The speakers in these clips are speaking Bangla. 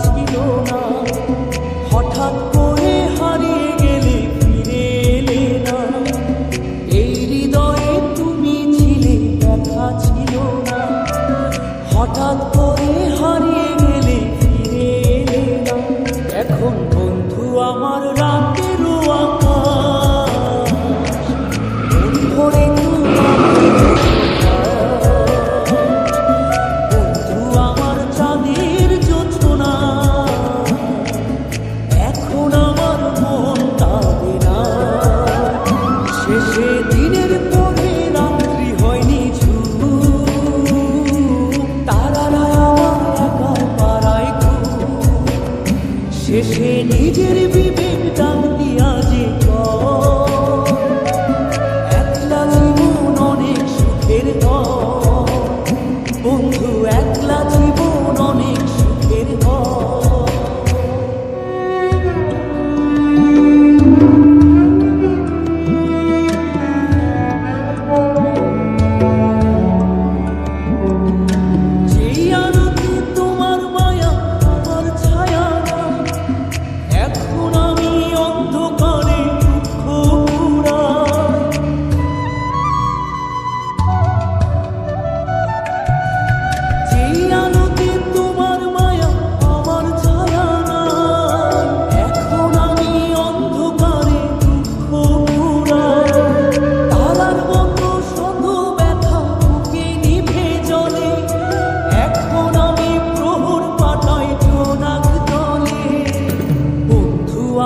ছিল না, হঠাৎ করে হারিয়ে গেলে ফিরে এলে না। এই হৃদয়ে তুমি ছিলে, ব্যথা ছিল না, হঠাৎ করে হারিয়ে গেলে ফিরে এলে না। এখন বন্ধু আমার রাতেরও আকাশ মন ভরে দিনের পরে রাত্রি হয়নি তারারা আমার একা পাড়ায় শেষে নিজের বিবেক ডাক দিয়া যে একলা জীবন অনেক সুখের বন্ধু, একলা জীবন অনেক সুখের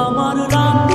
আমার রাত